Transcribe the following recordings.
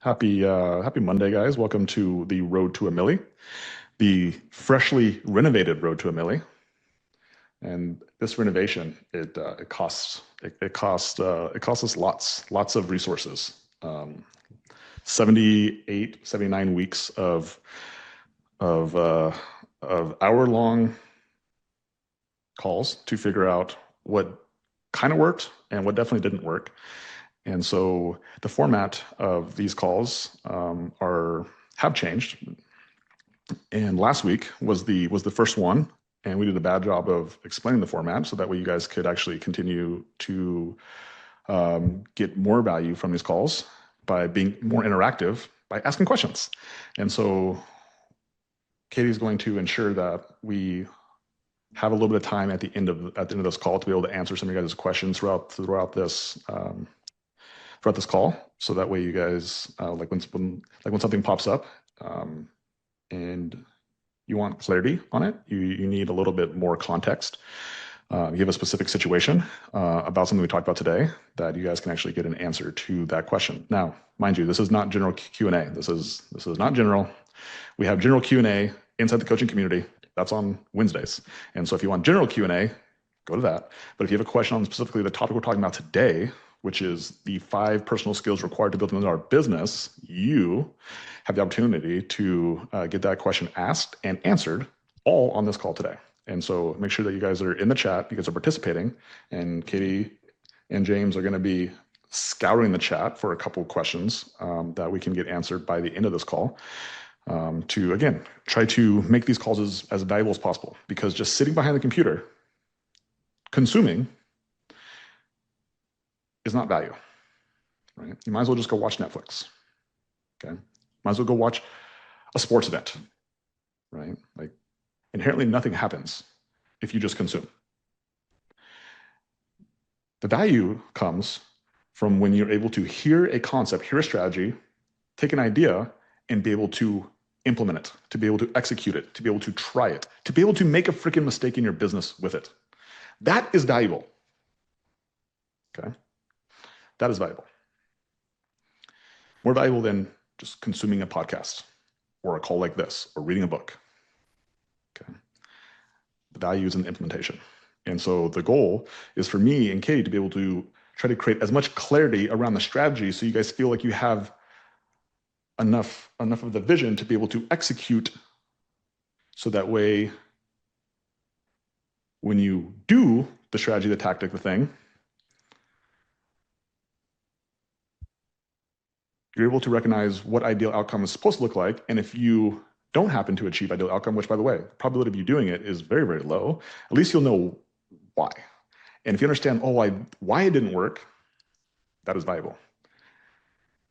Happy Monday, guys. Welcome to the Road to a Millie, the freshly renovated Road to a Millie. And this renovation, it costs us lots of resources. 78, 79 weeks of uh, of hour-long calls to figure out what kind of worked and what definitely didn't work. And so the format of these calls have changed. And last week was the first one, and we did a bad job of explaining the format, so that way you guys could actually continue to get more value from these calls by being more interactive by asking questions. And so Katie's going to ensure that we have a little bit of time at the end of this call to be able to answer some of you guys' questions throughout this call, so that way you guys, like when something pops up and you want clarity on it, you need a little bit more context. You have a specific situation about something we talked about today, that you guys can actually get an answer to that question. Now, mind you, this is not general Q&A. This is not general. We have general Q&A inside the coaching community. That's on Wednesdays. And so if you want general Q&A, go to that. But if you have a question on specifically the topic we're talking about today, which is the 5 personal skills required to build our business, you have the opportunity to get that question asked and answered all on this call today. And so make sure that you guys are in the chat, you guys are participating, and Katie and James are going to be scouring the chat for a couple of questions that we can get answered by the end of this call, to, again, try to make these calls as valuable as possible, because just sitting behind the computer consuming is not value, right? You might as well just go watch Netflix, okay? Might as well go watch a sports event, right? Like, inherently nothing happens if you just consume. The value comes from when you're able to hear a concept, hear a strategy, take an idea, and be able to implement it, to be able to execute it, to be able to try it, to be able to make a freaking mistake in your business with it. That is valuable, okay? That is valuable. More valuable than just consuming a podcast or a call like this or reading a book. Okay. The value is in the implementation. And so the goal is for me and Katie to be able to try to create as much clarity around the strategy, so you guys feel like you have enough of the vision to be able to execute, so that way when you do the strategy, the tactic, the thing, you're able to recognize what ideal outcome is supposed to look like. And if you don't happen to achieve ideal outcome, which, by the way, the probability of you doing it is very, very low, at least you'll know why. And if you understand, why it didn't work, that is valuable.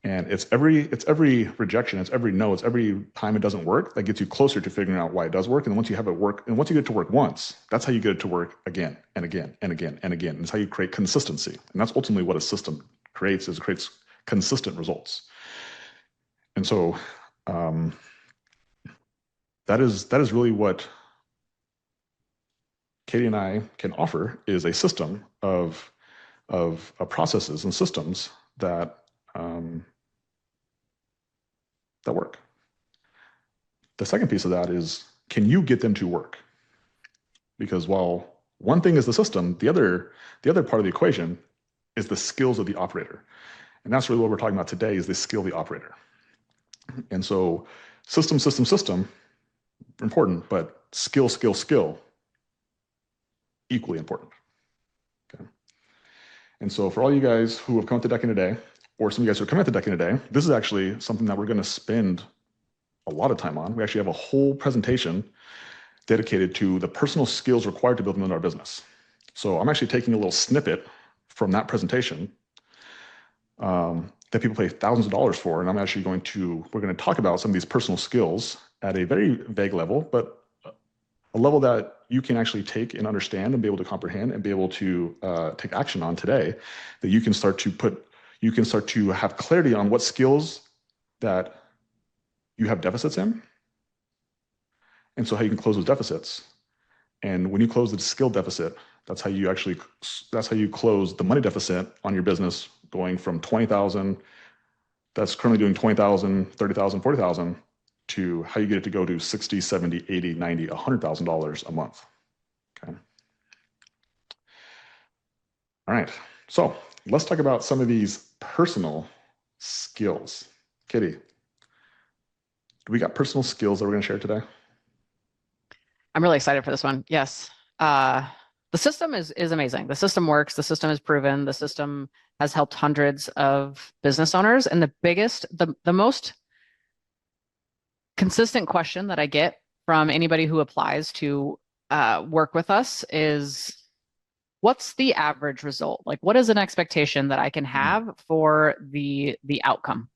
And it's every rejection, it's every no, it's every time it doesn't work that gets you closer to figuring out why it does work. And once you have it work, and once you get it to work once, that's how you get it to work again and again and again and again. And it's how you create consistency. And that's ultimately what a system creates, is it creates consistent results. And so that is really what Katie and I can offer, is a system of processes and systems that work. The second piece of that is, can you get them to work? Because while one thing is the system, the other part of the equation is the skills of the operator. And that's really what we're talking about today, is the skill of the operator. And so system, important, but skill, equally important. Okay. And so for all you guys who have come to Decking today, or some of you guys who are coming to Decking today, this is actually something that we're going to spend a lot of time on. We actually have a whole presentation dedicated to the personal skills required to build our business. So I'm actually taking a little snippet from that presentation that people pay thousands of dollars for, and we're going to talk about some of these personal skills at a very vague level, but a level that you can actually take and understand and be able to comprehend and be able to take action on today, that you can start to have clarity on what skills that you have deficits in, and so how you can close those deficits. And when you close the skill deficit, that's how you close the money deficit on your business, going from 20,000 that's currently doing 20,000, 30,000, 40,000 to how you get it to go to 60, 70, 80, 90, $100,000 a month. Okay. All right. So let's talk about some of these personal skills. Kitty, do we got personal skills that we're going to share today? I'm really excited for this one. Yes. Uh, the system is amazing. The system works. The system is proven. The system has helped hundreds of business owners. And the most consistent question that I get from anybody who applies to work with us is, what's the average result? Like, what is an expectation that I can have for the outcome?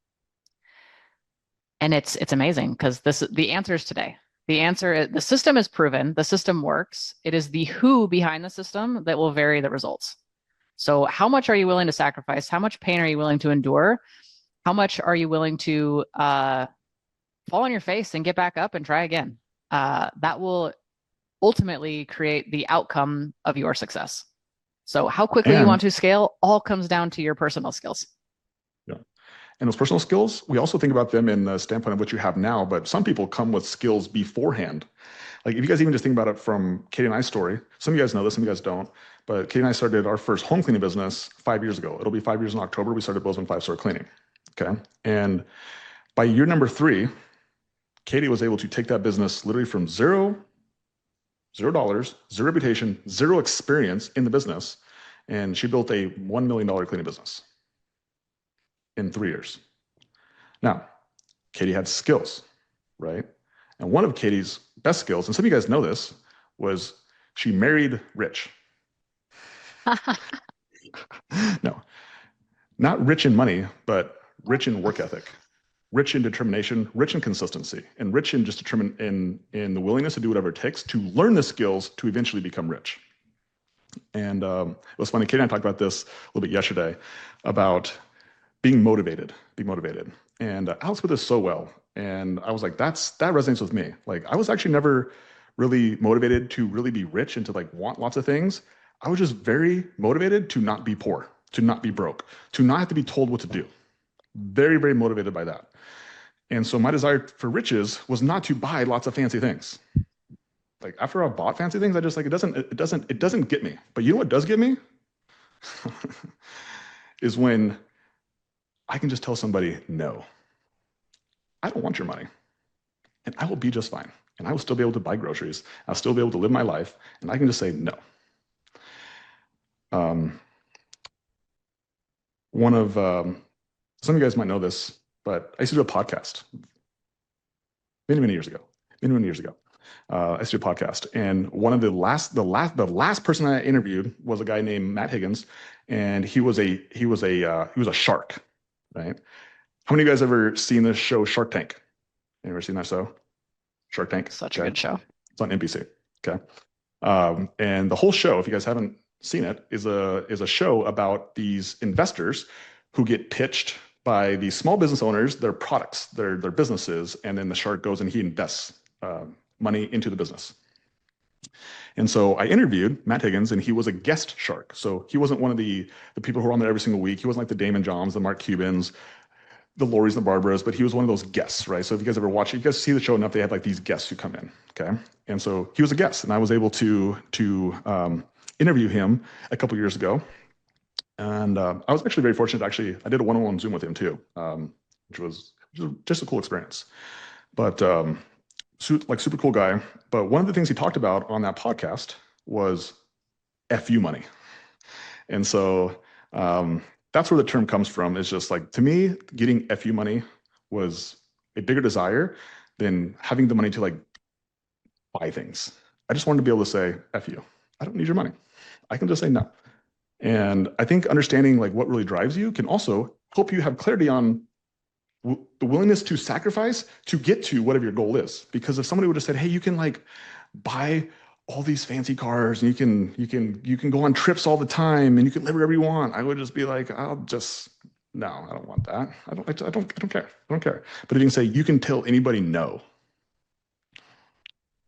And it's amazing because the answer is today. The answer is the system is proven, the system works. It is the who behind the system that will vary the results. So how much are you willing to sacrifice? How much pain are you willing to endure? How much are you willing to fall on your face and get back up and try again? That will ultimately create the outcome of your success. So how quickly you And want to scale all comes down to your personal skills. yeah. And those personal skills, we also think about them in the standpoint of what you have now, but some people come with skills beforehand. Like if you guys even just think about it from Katie and I's story, some of you guys know this, some of you guys don't, but Katie and I started our first home cleaning business 5 years ago. It'll be 5 years in October. We started Bozeman 5-star cleaning. Okay. And by year number 3, Katie was able to take that business literally from $0, zero reputation, zero experience in the business. And she built a $1 million cleaning business in 3 years. Now, Katie had skills, right? And one of Katie's best skills, and some of you guys know this, was she married rich. No, not rich in money, but rich in work ethic, rich in determination, rich in consistency, and rich in just in the willingness to do whatever it takes to learn the skills to eventually become rich. And it was funny, Katie and I talked about this a little bit yesterday about being motivated. And Alex put this so well. And I was like, that resonates with me. Like I was actually never really motivated to really be rich and to like want lots of things. I was just very motivated to not be poor, to not be broke, to not have to be told what to do. Very, very motivated by that. And so my desire for riches was not to buy lots of fancy things. Like after I bought fancy things, I just like, it doesn't get me. But you know what does get me? Is when I can just tell somebody, no, I don't want your money. And I will be just fine. And I will still be able to buy groceries. I'll still be able to live my life. And I can just say no. One of, some of you guys might know this, but I used to do a podcast many, many years ago. I used to do a podcast. And one of the last person I interviewed was a guy named Matt Higgins. And he was a shark, right? How many of you guys ever seen this show Shark Tank? Ever seen that show? Shark Tank. Such a good show. It's on NBC. Okay. And the whole show, if you guys haven't seen it, is a show about these investors who get pitched by these small business owners, their products, their businesses, and then the shark goes and he invests money into the business. And so I interviewed Matt Higgins, and he was a guest shark. So he wasn't one of the people who were on there every single week. He wasn't like the Damon Johns, the Mark Cubans, the Lori's and the Barbaras, but he was one of those guests, right? So if you guys ever watch it, you guys see the show enough, they have like these guests who come in, okay? And so he was a guest, and I was able to interview him a couple years ago. And I was actually very fortunate. Actually, I did a one-on-one Zoom with him too, which was just a cool experience. But super cool guy. But one of the things he talked about on that podcast was FU money. And so that's where the term comes from. Is just like, to me, getting FU money was a bigger desire than having the money to like buy things. I just wanted to be able to say, FU, I don't need your money. I can just say no. And I think understanding like what really drives you can also help you have clarity on the willingness to sacrifice to get to whatever your goal is. Because if somebody would have said, hey, you can like buy all these fancy cars and you can go on trips all the time and you can live wherever you want, I would just be like, no, I don't want that. I don't care. But if you can say you can tell anybody no,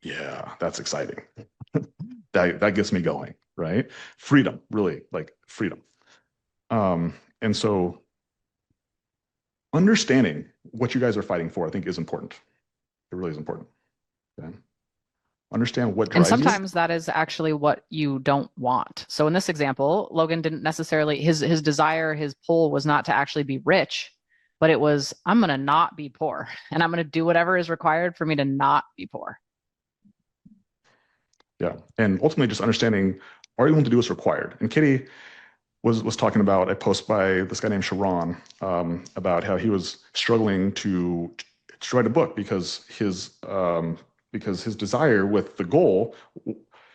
yeah, that's exciting. that gets me going, right? Freedom, really, like freedom. And so understanding what you guys are fighting for, I think, is important. It really is important. Okay? Understand what And drives you. sometimes that is actually what you don't want. So in this example, Logan didn't necessarily his desire, his pull was not to actually be rich, but it was I'm going to not be poor and I'm going to do whatever is required for me to not be poor. Yeah. And ultimately just understanding, are you willing to do what's required? And Katie was talking about a post by this guy named Sharon about how he was struggling to write a book because his desire with the goal,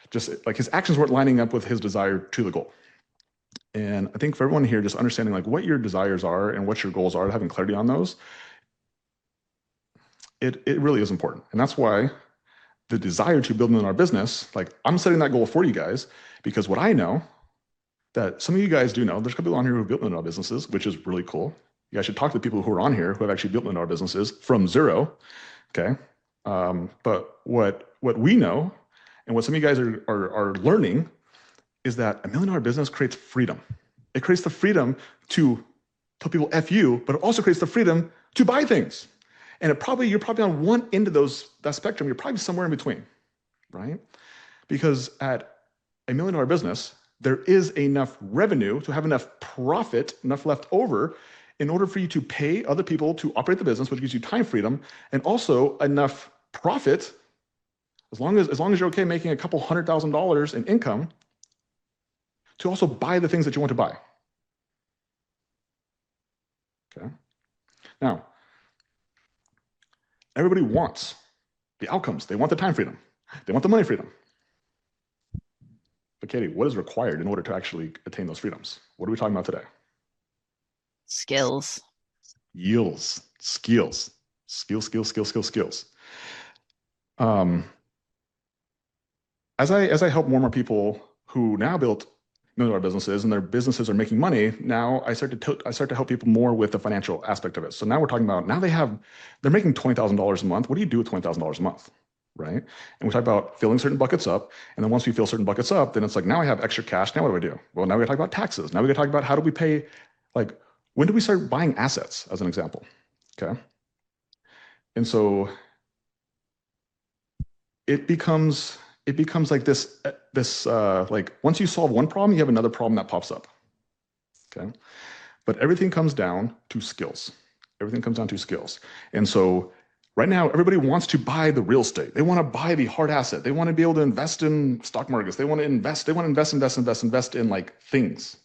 just like his actions weren't lining up with his desire to the goal. And I think for everyone here, just understanding like what your desires are and what your goals are, having clarity on those, it really is important. And that's why the desire to build in our business, like I'm setting that goal for you guys because what I know that some of you guys do know, there's a couple people on here who have built in our businesses, which is really cool. You guys should talk to the people who are on here who have actually built in our businesses from zero. Okay. But what we know and what some of you guys are learning is that $1 million business creates freedom. It creates the freedom to tell people F you, but it also creates the freedom to buy things. And you're probably on one end of that spectrum. You're probably somewhere in between, right? Because at $1 million business, there is enough revenue to have enough profit, enough left over in order for you to pay other people to operate the business, which gives you time freedom, and also enough profit, as long as you're okay making a couple $100,000 in income, to also buy the things that you want to buy. Okay. Now, everybody wants the outcomes. They want the time freedom. They want the money freedom. But Katie, what is required in order to actually attain those freedoms? What are we talking about today? Skills. Yields, skills. As I help more and more people who now built $1 million businesses and their businesses are making money, now I start to help people more with the financial aspect of it. So now we're talking about they're making $20,000 a month. What do you do with $20,000 a month? Right? And we talk about filling certain buckets up. And then once we fill certain buckets up, then it's like, now I have extra cash. Now what do I do? Well, now we gotta talk about taxes. Now we gotta talk about how do we pay, like, when do we start buying assets, as an example? Okay. And so it becomes like this like once you solve one problem, you have another problem that pops up. Okay. But everything comes down to skills. Everything comes down to skills. And so right now, everybody wants to buy the real estate. They want to buy the hard asset. They want to be able to invest in stock markets. They want to invest in like things.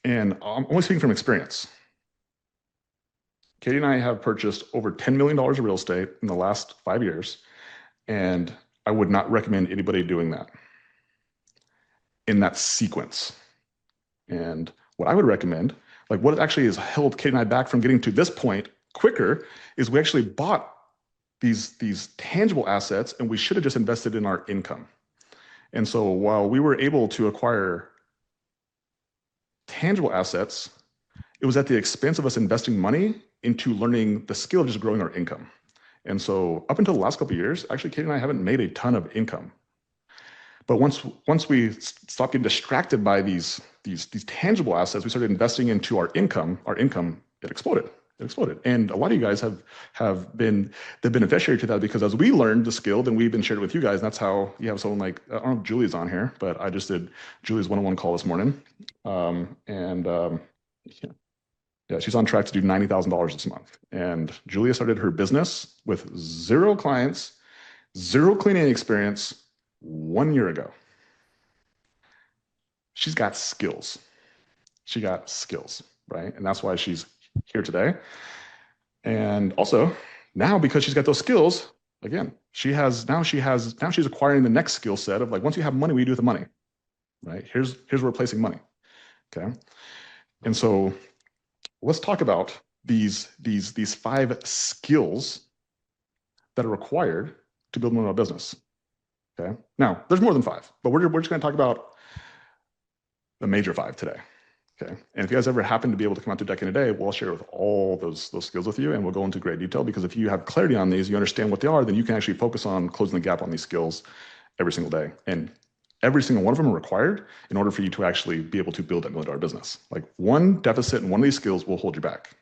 And I'm only speaking from experience. Katie and I have purchased over $10 million of real estate in the last 5 years. And I would not recommend anybody doing that in that sequence. And what I would recommend, like what actually has held Katie and I back from getting to this point quicker, is we actually bought these tangible assets and we should have just invested in our income. And so while we were able to acquire tangible assets, it was at the expense of us investing money into learning the skill of just growing our income. And so up until the last couple of years, actually, Katie and I haven't made a ton of income. But once we stopped getting distracted by these tangible assets, we started investing into our income. It exploded. And a lot of you guys have been the beneficiary to that, because as we learned the skill, then we've been shared with you guys. And that's how you have someone like, I don't know if Julie's on here, but I just did Julie's one-on-one call this morning. Yeah, she's on track to do $90,000 this month. And Julia started her business with 0 clients, 0 cleaning experience 1 year ago. She's got skills. She got skills, right? And that's why she's here today. And also now, because she's got those skills, again, she's acquiring the next skill set of like, once you have money, what do you do with the money, right? Here's where we're placing money. Okay. And so let's talk about these 5 skills that are required to build a business. Okay. Now, there's more than 5, but we're just going to talk about the major 5 today. Okay. And if you guys ever happen to be able to come out to Deck in a Day, we'll share with all those skills with you, and we'll go into great detail, because if you have clarity on these, you understand what they are, then you can actually focus on closing the gap on these skills every single day. And Every single one of them are required in order for you to actually be able to build that $1 million business. Like one deficit in one of these skills will hold you back.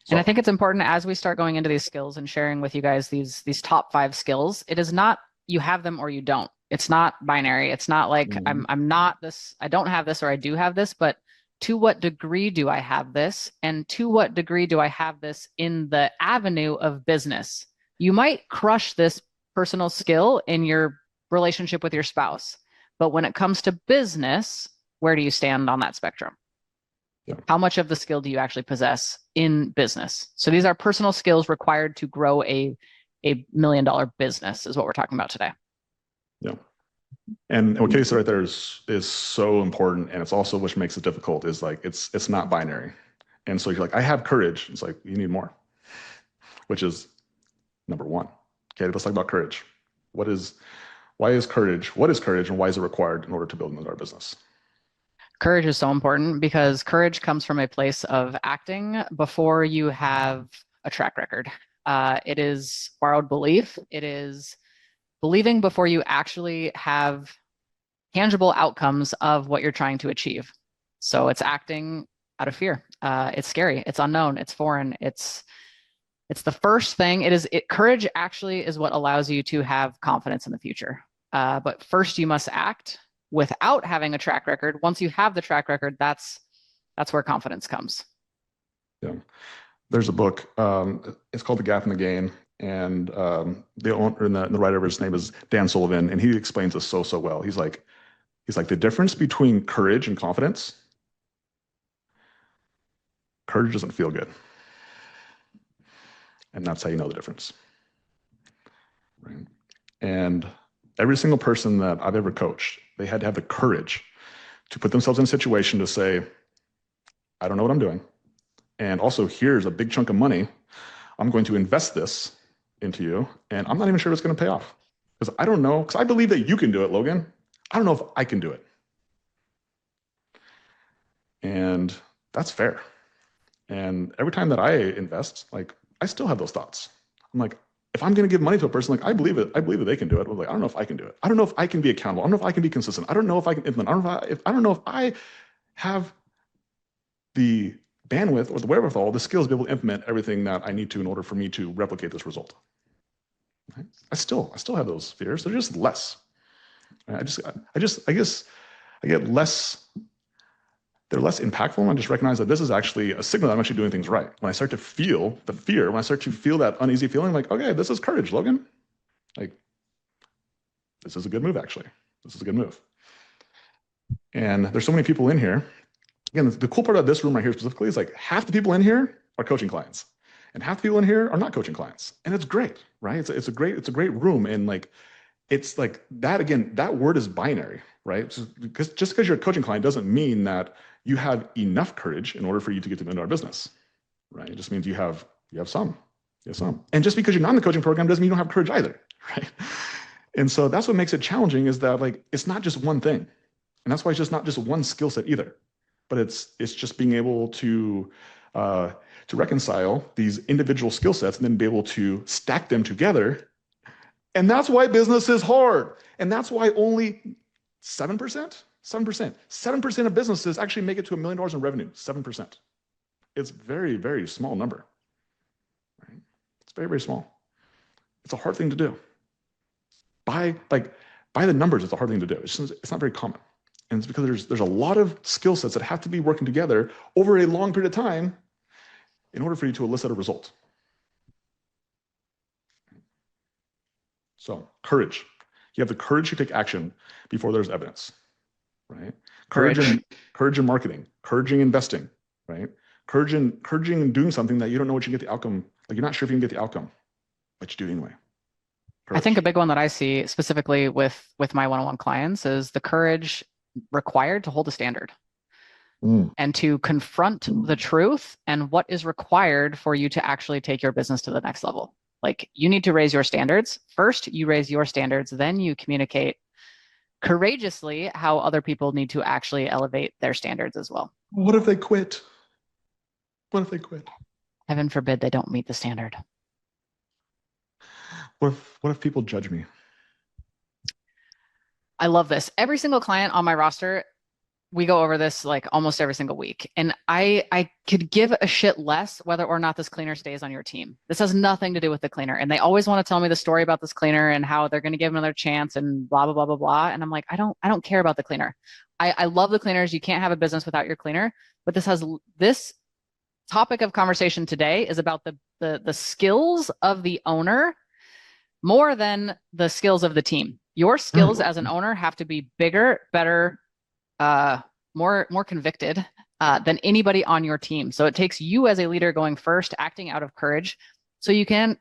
And I So, think it's important as we start going into these skills and sharing with you guys these top 5 skills, it is not you have them or you don't. It's not binary. It's not like I'm not this, I don't have this or I do have this, but to what degree do I have this? And to what degree do I have this in the avenue of business? You might crush this personal skill in your relationship with your spouse, but when it comes to business, where do you stand on that spectrum? yeah, How much of the skill do you actually possess in business? So these are personal skills required to grow a $1 million business is what we're talking about today. yeah. And what Katie said right there is so important, and it's also which makes it difficult is like it's not binary. And so you're like, I have courage. It's like you need more, which is number one. Okay, let's talk about courage. Why is courage? What is courage, and why is it required in order to build our business? Courage is so important because courage comes from a place of acting before you have a track record. It is borrowed belief. It is believing before you actually have tangible outcomes of what you're trying to achieve. So it's acting out of fear. It's scary. It's unknown. It's foreign. It's the first thing. Courage actually is what allows you to have confidence in the future. But first, you must act without having a track record. Once you have the track record, that's where confidence comes. Yeah. There's a book. It's called The Gap in the Gain, and the owner and the writer of his name is Dan Sullivan, and he explains this so well. He's like the difference between courage and confidence. Courage doesn't feel good, and that's how you know the difference. Right? And every single person that I've ever coached, they had to have the courage to put themselves in a situation to say, I don't know what I'm doing. And also, here's a big chunk of money. I'm going to invest this into you, and I'm not even sure it's going to pay off. Because I don't know, because I believe that you can do it, Logan. I don't know if I can do it. And that's fair. And every time that I invest, like I still have those thoughts. I'm like, if I'm going to give money to a person, like I believe it. I believe that they can do it. But like, I don't know if I can do it. I don't know if I can be accountable. I don't know if I can be consistent. I don't know if I can implement. I don't know if I have the bandwidth or the wherewithal, the skills to be able to implement everything that I need to in order for me to replicate this result. Right? I still have those fears. They're just less. I guess I get less. They're less impactful when I just recognize that this is actually a signal that I'm actually doing things right. When I start to feel the fear, when I start to feel that uneasy feeling, like, okay, this is courage, Logan. Like, this is a good move, actually. This is a good move. And there's so many people in here. Again, the cool part of this room right here specifically is like half the people in here are coaching clients, and half the people in here are not coaching clients, and it's great, right? It's a great room, and like it's like that again. That word is binary, right? Just because you're a coaching client doesn't mean that you have enough courage in order for you to get to the end of our business, right? It just means you have some, and just because you're not in the coaching program doesn't mean you don't have courage either, right? And so that's what makes it challenging is that like it's not just one thing, and that's why it's just not just one skill set either. But it's just being able to reconcile these individual skill sets and then be able to stack them together. And that's why business is hard. And that's why only 7%, 7% of businesses actually make it to $1 million in revenue. 7%. It's very, very small number. Right? It's very, very small. It's a hard thing to do. By the numbers, it's a hard thing to do. It's not very common. And it's because there's a lot of skill sets that have to be working together over a long period of time in order for you to elicit a result. So courage. You have the courage to take action before there's evidence, right? Courage in marketing, courage in investing, right? Courage in doing something that you don't know what you get the outcome, like you're not sure if you can get the outcome, but you do anyway. Courage. I think a big one that I see specifically with my one-on-one clients is the courage required to hold a standard and to confront the truth and what is required for you to actually take your business to the next level. Like you need to raise your standards. First, you raise your standards, then you communicate courageously how other people need to actually elevate their standards as well. What if they quit? What if they quit? Heaven forbid they don't meet the standard. What if people judge me? I love this. Every single client on my roster, we go over this like almost every single week. And I could give a shit less whether or not this cleaner stays on your team. This has nothing to do with the cleaner. And they always want to tell me the story about this cleaner and how they're going to give him another chance and blah, blah, blah, blah, blah. And I'm like, I don't care about the cleaner. I love the cleaners. You can't have a business without your cleaner. But this topic of conversation today is about the skills of the owner more than the skills of the team. Your skills as an owner have to be bigger, better, more convicted than anybody on your team. So it takes you as a leader going first, acting out of courage, so you can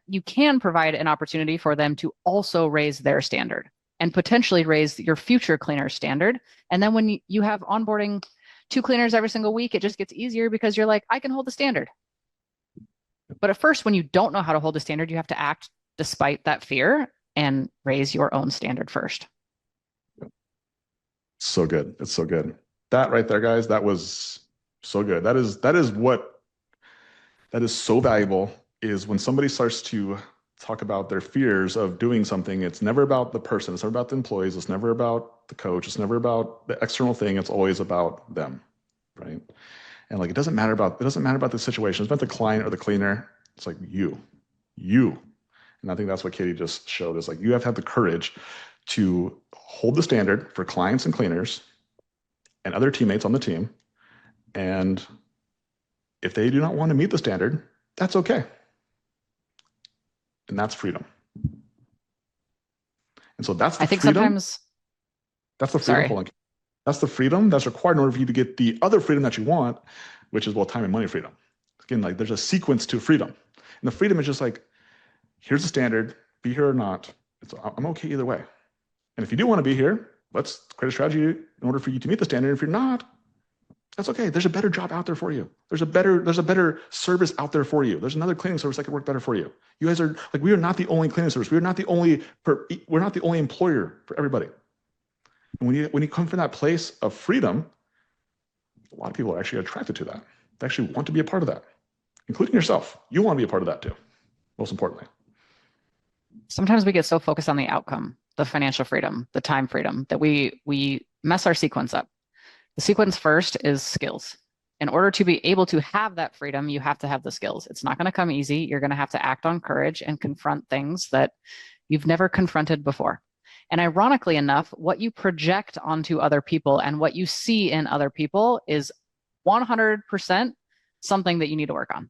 provide an opportunity for them to also raise their standard and potentially raise your future cleaner standard. And then when you have onboarding 2 cleaners every single week, it just gets easier because you're like, I can hold the standard. But at first, when you don't know how to hold a standard, you have to act despite that fear and raise your own standard first. So good. It's so good. That right there, guys, that was so good. That is so valuable, is when somebody starts to talk about their fears of doing something. It's never about the person. It's never about the employees. It's never about the coach. It's never about the external thing. It's always about them, right? And like, it doesn't matter about the situation. It's not the client or the cleaner. It's like you. And I think that's what Katie just showed, is like, you have to have the courage to hold the standard for clients and cleaners and other teammates on the team. And if they do not want to meet the standard, that's okay. And that's freedom. And so that's the freedom. Sometimes that's the freedom. That's the freedom that's required in order for you to get the other freedom that you want, which is, well, time and money freedom. Again, like, there's a sequence to freedom. And the freedom is just like, here's the standard, be here or not. I'm okay either way. And if you do want to be here, let's create a strategy in order for you to meet the standard. If you're not, that's okay. There's a better job out there for you. There's a better service out there for you. There's another cleaning service that could work better for you. You guys are like, we are not the only cleaning service. We're not the only employer for everybody. And when you come from that place of freedom, a lot of people are actually attracted to that. They actually want to be a part of that, including yourself. You want to be a part of that too, most importantly. Sometimes we get so focused on the outcome, the financial freedom, the time freedom, that we mess our sequence up. The sequence first is skills. In order to be able to have that freedom, you have to have the skills. It's not going to come easy. You're going to have to act on courage and confront things that you've never confronted before. And ironically enough, what you project onto other people and what you see in other people is 100% something that you need to work on.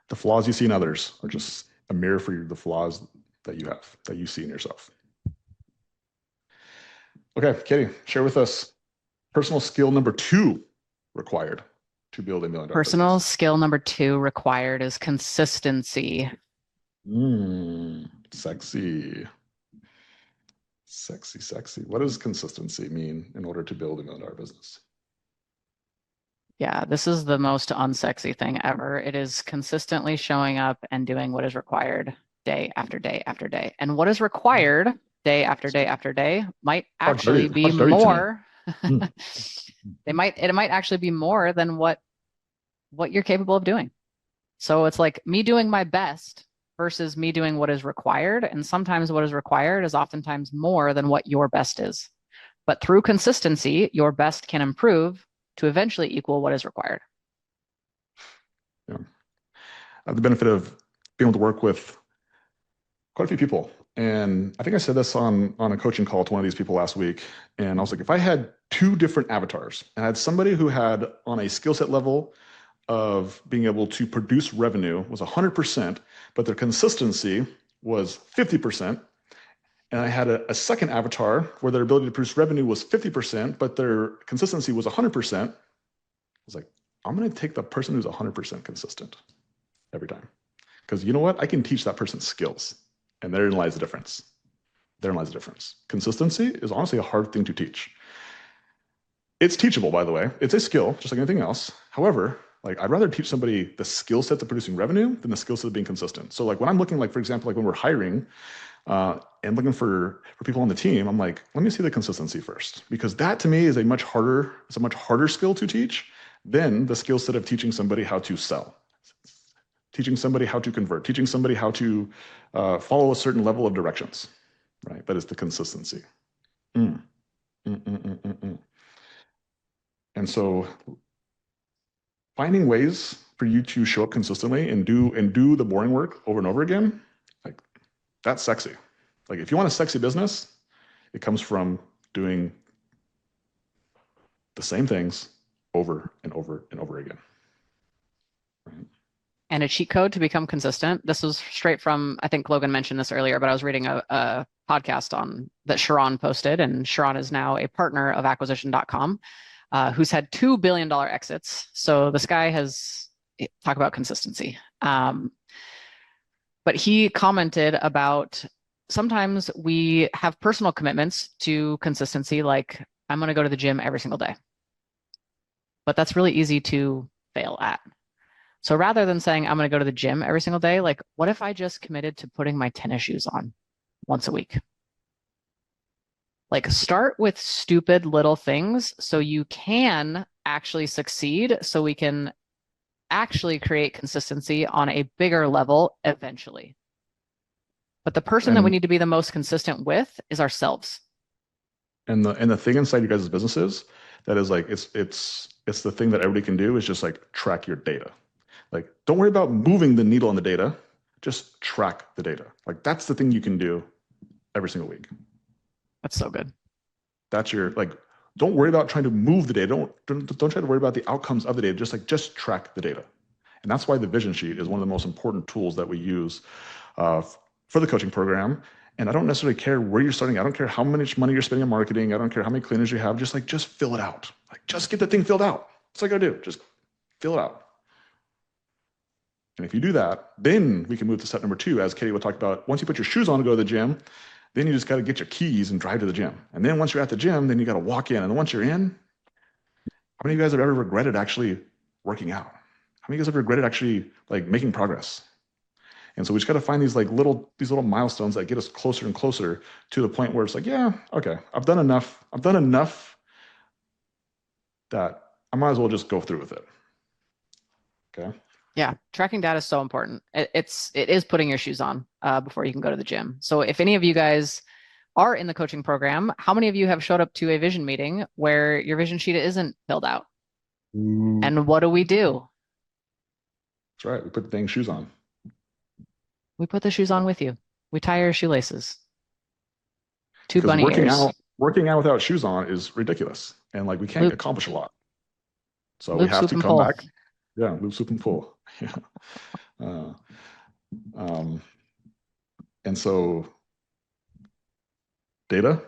The flaws you see in others are just a mirror for the flaws that you have, that you see in yourself. Okay, Katie, share with us personal skill number 2 required to build $1 million Personal business. skill number 2 required is consistency. Sexy. What does consistency mean in order to build $1 million business? Yeah, this is the most unsexy thing ever. It is consistently showing up and doing what is required day after day after day. And what is required day after day after day might actually be more. It might actually be more than what you're capable of doing. So it's like me doing my best versus me doing what is required. And sometimes what is required is oftentimes more than what your best is. But through consistency, your best can improve to eventually equal what is required. Yeah. I have the benefit of being able to work with quite a few people. And I think I said this on a coaching call to one of these people last week. And I was like, if I had 2 different avatars, and I had somebody who had, on a skill set level of being able to produce revenue, was 100%, but their consistency was 50%. And I had a second avatar where their ability to produce revenue was 50%, but their consistency was 100%. I was like, I'm going to take the person who's 100% consistent every time. Because you know what? I can teach that person skills. And therein lies the difference. Consistency is honestly a hard thing to teach. It's teachable, by the way. It's a skill, just like anything else. However, like, I'd rather teach somebody the skill set of producing revenue than the skill set of being consistent. So like, when I'm looking, like, for example, like when we're hiring and looking for people on the team, I'm like, let me see the consistency first, because that to me is a much harder skill to teach than the skill set of teaching somebody how to sell, teaching somebody how to convert, teaching somebody how to follow a certain level of directions. right? But it's the consistency. Mm, mm. And so finding ways for you to show up consistently and do the boring work over and over again, like that's sexy. Like if you want a sexy business, it comes from doing the same things over and over and over again. Right? And a cheat code to become consistent. This was straight from, I think Logan mentioned this earlier, but I was reading a podcast on that Sharon posted, and Sharon is now a partner of acquisition.com, who's had $2 billion exits. So this guy has, talk about consistency. But he commented about sometimes we have personal commitments to consistency, like I'm going to go to the gym every single day. But that's really easy to fail at. So rather than saying I'm going to go to the gym every single day, like what if I just committed to putting my tennis shoes on once a week? Like start with stupid little things so you can actually succeed, so we can actually create consistency on a bigger level eventually. But the person that we need to be the most consistent with is ourselves. And the thing inside your guys' businesses that is like it's the thing that everybody can do is just like track your data. Like don't worry about moving the needle on the data, just track the data. Like that's the thing you can do every single week. That's so good. That's your like don't worry about trying to move the data. Don't try to worry about the outcomes of the data. Just track the data. And that's why the vision sheet is one of the most important tools that we use for the coaching program. And I don't necessarily care where you're starting. I don't care how much money you're spending on marketing. I don't care how many cleaners you have. Just fill it out. Like just get the thing filled out. That's all I gotta do. Just fill it out. And if you do that, then we can move to step number 2, as Katie would talk about. Once you put your shoes on to go to the gym, then you just got to get your keys and drive to the gym. And then once you're at the gym, then you got to walk in. And then once you're in, how many of you guys have ever regretted actually working out? How many of you guys have regretted actually like making progress? And so we just got to find these little milestones that get us closer and closer to the point where it's like, yeah, okay, I've done enough. I've done enough that I might as well just go through with it. Okay. Yeah, tracking data is so important. It is putting your shoes on before you can go to the gym. So if any of you guys are in the coaching program, how many of you have showed up to a vision meeting where your vision sheet isn't filled out? And what do? That's right. We put the dang shoes on. We put the shoes on with you. We tie your shoelaces. Two Because bunny ears. working out without shoes on is ridiculous. And like we can't accomplish a lot. So we Loop, have swoop, to and come pull. back. Yeah, loop, swoop, and pull. Yeah. And so data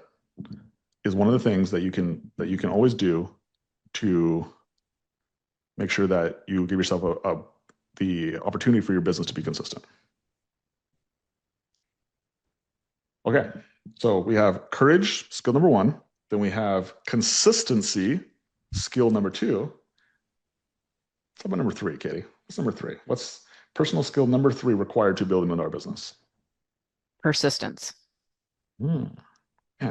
is one of the things that you can always do to make sure that you give yourself the opportunity for your business to be consistent. Okay, so we have courage, skill number 1. Then we have consistency, skill number 2. What's about number 3, Katie? What's number 3? What's personal skill number 3 required to build a $1 million business? Persistence. Man,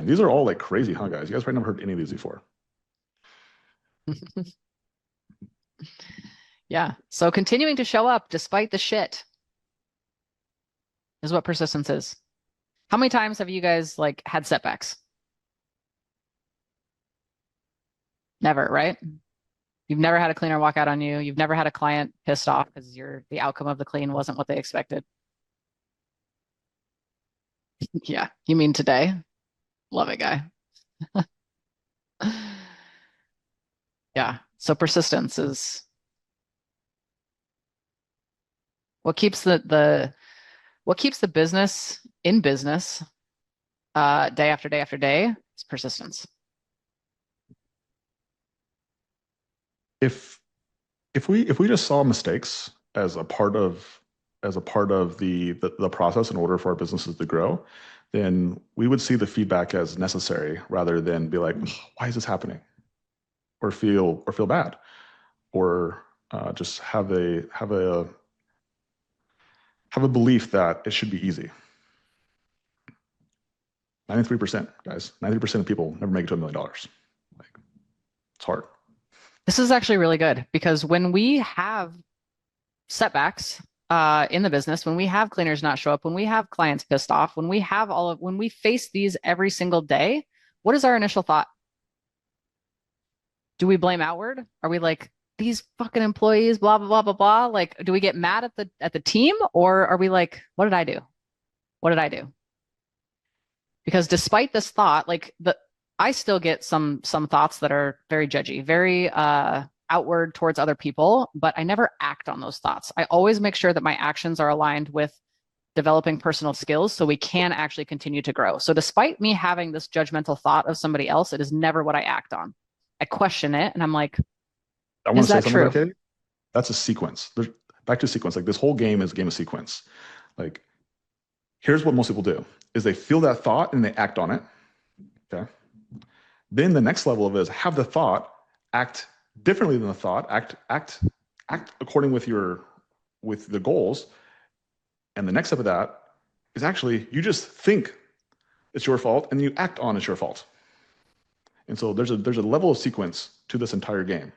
these are all like crazy, huh, guys? You guys probably never heard any of these before. Yeah. So continuing to show up despite the shit is what persistence is. How many times have you guys like had setbacks? Never, right? You've never had a cleaner walk out on you. You've never had a client pissed off because the outcome of the clean wasn't what they expected. Yeah. You mean today? Love it, guy. Yeah. So persistence is what keeps the business in business day after day after day is persistence. If we just saw mistakes as a part of the process in order for our businesses to grow, then we would see the feedback as necessary rather than be like, why is this happening? Or feel bad, or just have a belief that it should be easy. 93%, guys. 93% of people never make it to $1 million. Like, it's hard. This is actually really good because when we have setbacks, in the business, when we have cleaners not show up, when we have clients pissed off, when we face these every single day, what is our initial thought? Do we blame outward? Are we like, these fucking employees, blah, blah, blah, blah, blah? Like, do we get mad at the team, or are we like, what did I do? What did I do? Because despite this thought, I still get some thoughts that are very judgy, very outward towards other people, but I never act on those thoughts. I always make sure that my actions are aligned with developing personal skills so we can actually continue to grow. So despite me having this judgmental thought of somebody else, it is never what I act on. I question it and I'm like, I want is to say that something true? about Katie. That's a sequence. Back to sequence. Like this whole game is a game of sequence. Like here's what most people do is they feel that thought and they act on it. Okay. Then the next level of it is have the thought, act differently than the thought, act according with the goals. And the next step of that is actually you just think it's your fault and you act on it's your fault. And so there's a level of sequence to this entire game.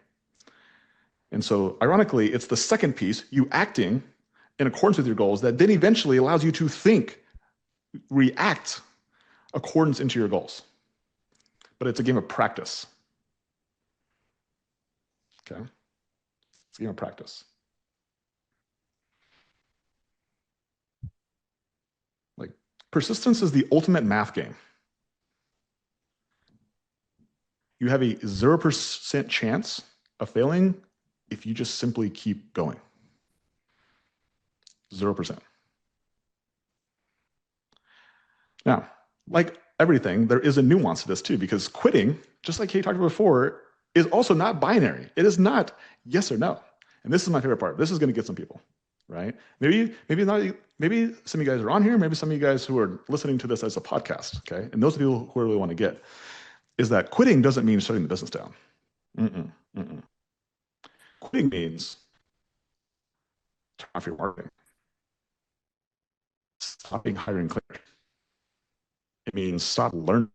And so ironically, it's the second piece, you acting in accordance with your goals, that then eventually allows you to think, react accordance into your goals. But it's a game of practice. Okay. It's a game of practice. Like persistence is the ultimate math game. You have a 0% chance of failing if you just simply keep going. 0%. Now, like everything, there is a nuance to this too, because quitting, just like Kate talked about before, is also not binary. It is not yes or no. And this is my favorite part. This is going to get some people, right? Maybe some of you guys are on here. Maybe some of you guys who are listening to this as a podcast, okay? And those people who really want to get is that quitting doesn't mean shutting the business down. Mm-mm, mm-mm. Quitting means turn off your marketing, stopping hiring clear. It means stop learning.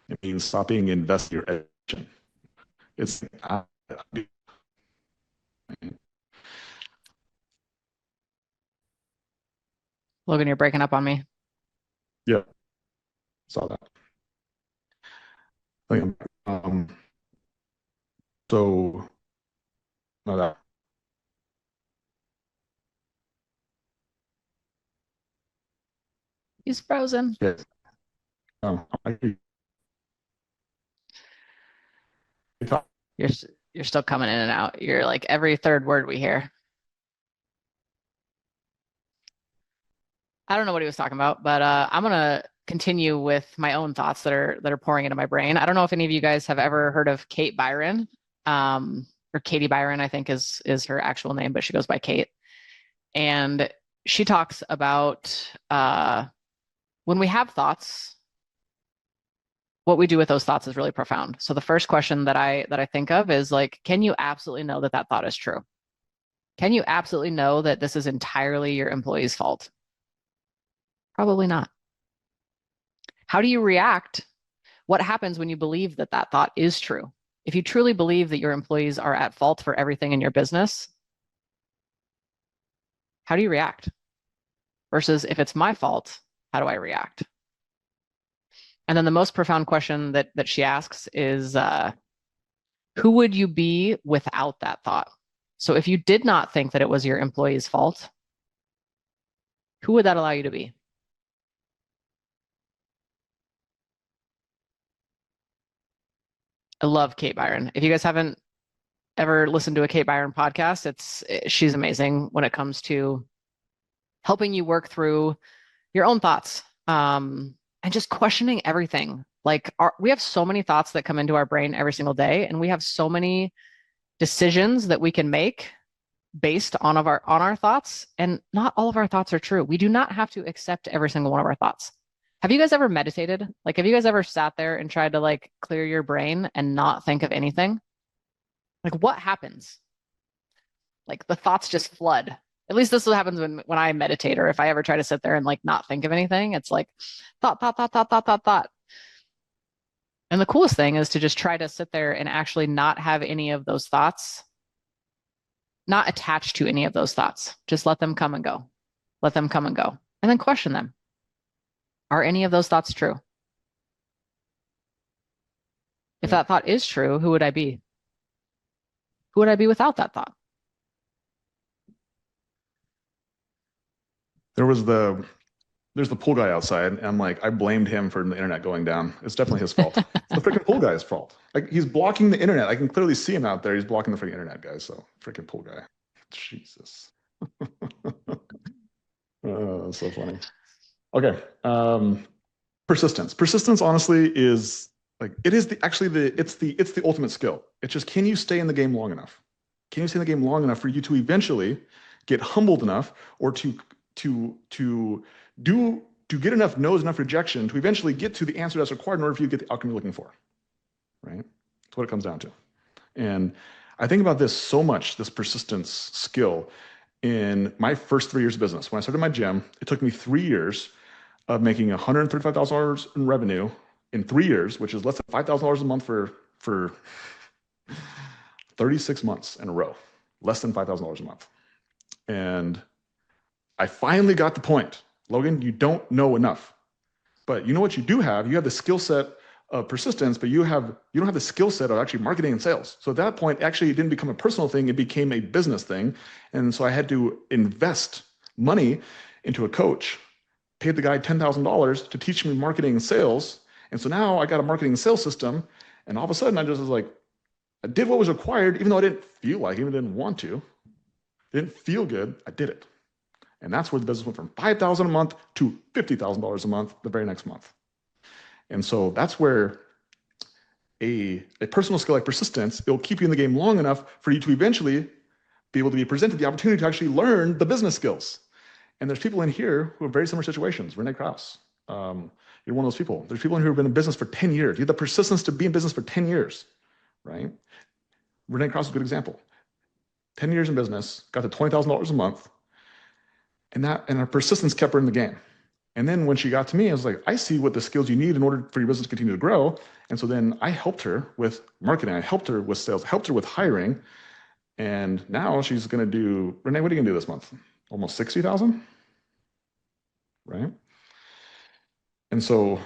It means stopping investing your education. It's Logan, you're breaking up on me. yeah, saw that. Um, so no, that He's frozen. yes. I You're you're still coming in and out. You're like every third word we hear. I don't know what he was talking about, but I'm gonna continue with my own thoughts that are pouring into my brain. I don't know if any of you guys have ever heard of Kate Byron, or Katie Byron, I think is her actual name, but she goes by Kate. And she talks about when we have thoughts, what we do with those thoughts is really profound. So the first question that I think of is like, can you absolutely know that that thought is true? Can you absolutely know that this is entirely your employee's fault? Probably not. How do you react? What happens when you believe that that thought is true? If you truly believe that your employees are at fault for everything in your business, how do you react? Versus if it's my fault, how do I react? And then the most profound question that she asks is, who would you be without that thought? So if you did not think that it was your employee's fault, who would that allow you to be? I love Kate Byron. If you guys haven't ever listened to a Kate Byron podcast, she's amazing when it comes to helping you work through your own thoughts, and just questioning everything. Like we have so many thoughts that come into our brain every single day, and we have so many decisions that we can make based on our thoughts, and not all of our thoughts are true. We do not have to accept every single one of our thoughts. Have you guys ever meditated? Like, have you guys ever sat there and tried to like clear your brain and not think of anything? Like, what happens? Like the thoughts just flood. At least this is what happens when I meditate, or if I ever try to sit there and like not think of anything, it's like thought, thought, thought, thought, thought, thought, thought. And the coolest thing is to just try to sit there and actually not have any of those thoughts not attached to any of those thoughts. Just let them come and go. Let them come and go. And then question them. Are any of those thoughts true? If Yeah. that thought is true, who would I be? Who would I be without that thought? There's the pool guy outside, and I'm like, I blamed him for the internet going down. It's definitely his fault. It's the freaking pool guy's fault. Like, he's blocking the internet. I can clearly see him out there. He's blocking the freaking internet, guys. So freaking pool guy. Jesus. Oh, so funny. Okay. Persistence. Persistence, honestly, is like it is the ultimate skill. It's just, can you stay in the game long enough? Can you stay in the game long enough for you to eventually get humbled enough, or to do to get enough no's, enough rejection to eventually get to the answer that's required in order for you to get the outcome you're looking for, right? That's what it comes down to. And I think about this so much, this persistence skill, in my first 3 years of business. When I started my gym, it took me 3 years of making $135,000 in revenue in 3 years, which is less than $5,000 a month for 36 months in a row, less than $5,000 a month. And I finally got the point. Logan, you don't know enough. But you know what you do have? You have the skill set of persistence, but you don't have the skill set of actually marketing and sales. So at that point, actually, it didn't become a personal thing, it became a business thing. And so I had to invest money into a coach, paid the guy $10,000 to teach me marketing and sales. And so now I got a marketing and sales system. And all of a sudden I just was like, I did what was required, even though I didn't feel like it, even didn't want to. It didn't feel good. I did it. And that's where the business went from $5,000 a month to $50,000 a month the very next month. And so that's where a personal skill like persistence, it'll keep you in the game long enough for you to eventually be able to be presented the opportunity to actually learn the business skills. And there's people in here who have very similar situations. Renee Krause, you're one of those people. There's people in here who have been in business for 10 years. You have the persistence to be in business for 10 years, right? Renee Krause is a good example. 10 years in business, got to $20,000 a month, and her persistence kept her in the game. And then when she got to me, I was like, I see what the skills you need in order for your business to continue to grow. And so then I helped her with marketing. I helped her with sales, helped her with hiring. And now she's going to do, Renee, what are you going to do this month? Almost 60,000, right? And so,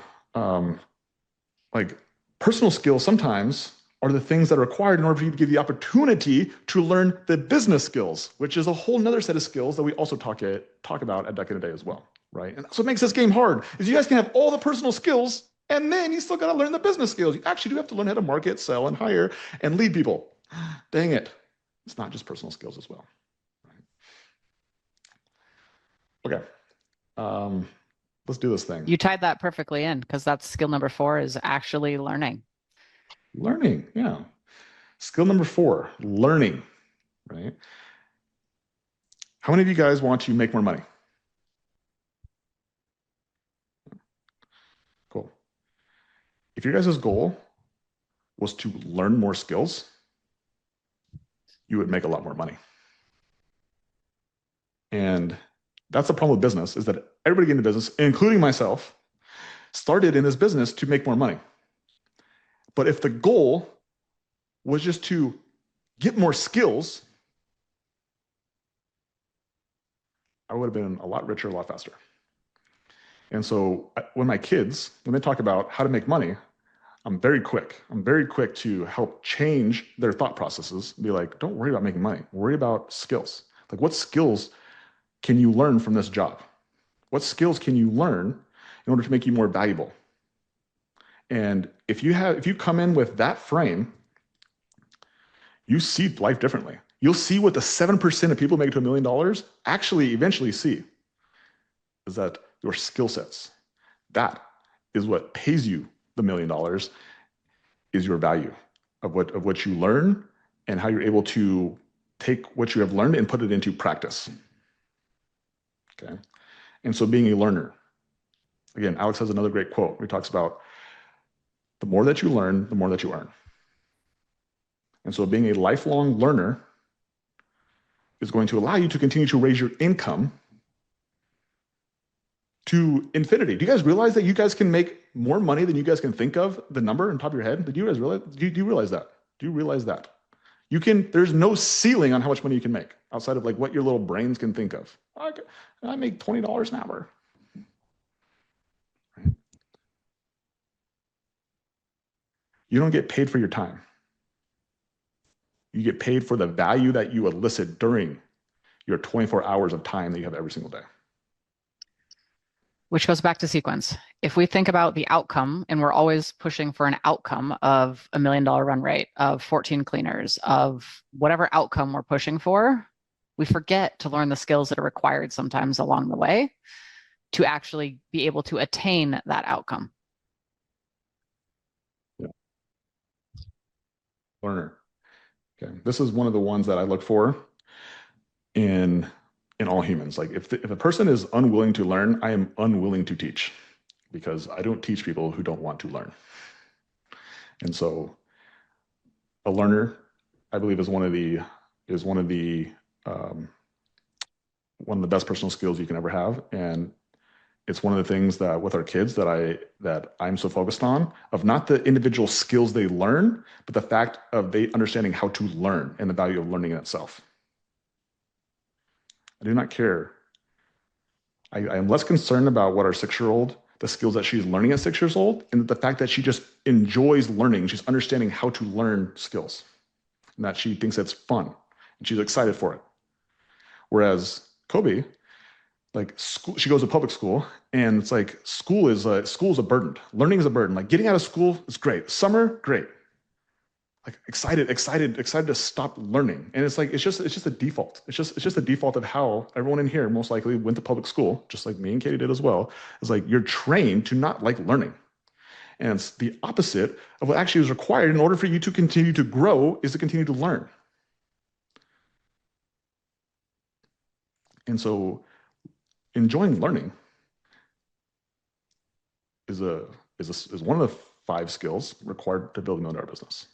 like, personal skills sometimes are the things that are required in order for you to give the opportunity to learn the business skills, which is a whole nother set of skills that we also talk about at Duck in a Day as well, right? And that's what makes this game hard, is you guys can have all the personal skills, and then you still got to learn the business skills. You actually do have to learn how to market, sell, and hire, and lead people. Dang it. It's not just personal skills as well. Right? Okay. Let's do this thing. You tied that perfectly in, because that's skill number 4 is actually learning. Learning, yeah. Skill number 4, learning, right? How many of you guys want to make more money? Cool. If your guys' goal was to learn more skills, you would make a lot more money. And that's the problem with business, is that everybody getting into business, including myself, started in this business to make more money. But if the goal was just to get more skills, I would have been a lot richer, a lot faster. And so when my kids, when they talk about how to make money, I'm very quick. I'm very quick to help change their thought processes. Be like, don't worry about making money. Worry about skills. Like, what skills can you learn from this job? What skills can you learn in order to make you more valuable? And if you come in with that frame, you see life differently. You'll see what the 7% of people who make it to $1 million actually eventually see, is that your skill sets, that is what pays you the $1 million, is your value of what you learn and how you're able to take what you have learned and put it into practice. Okay. And so being a learner, again, Alex has another great quote where he talks about the more that you learn, the more that you earn. And so being a lifelong learner is going to allow you to continue to raise your income to infinity. Do you guys realize that you guys can make more money than you guys can think of, the number on top of your head? Do you guys realize? Do you realize that? Do you realize that? There's no ceiling on how much money you can make outside of like what your little brains can think of. I make $20 an hour. Right? You don't get paid for your time. You get paid for the value that you elicit during your 24 hours of time that you have every single day. Which goes back to sequence. If we think about the outcome, and we're always pushing for an outcome of $1 million run rate, of 14 cleaners, of whatever outcome we're pushing for, we forget to learn the skills that are required sometimes along the way to actually be able to attain that outcome. Yeah. Learner. Okay. This is one of the ones that I look for in all humans. Like if a person is unwilling to learn, I am unwilling to teach, because I don't teach people who don't want to learn. And so a learner, I believe, is one of the best personal skills you can ever have. And it's one of the things that with our kids that I'm so focused on, of not the individual skills they learn, but the fact of they understanding how to learn and the value of learning in itself. I do not care. I am less concerned about what our 6-year-old, the skills that she's learning at 6 years old, and the fact that she just enjoys learning. She's understanding how to learn skills, and that she thinks it's fun and she's excited for it. Whereas Kobe, like school, she goes to public school, and it's like school is a burden. Learning is a burden. Like getting out of school is great. Summer, great. Like excited to stop learning. And it's like it's just a default. It's just a default of how everyone in here most likely went to public school, just like me and Katie did as well. It's like you're trained to not like learning. And it's the opposite of what actually is required in order for you to continue to grow, is to continue to learn. And so enjoying learning is one of the 5 skills required to build a $1 million business.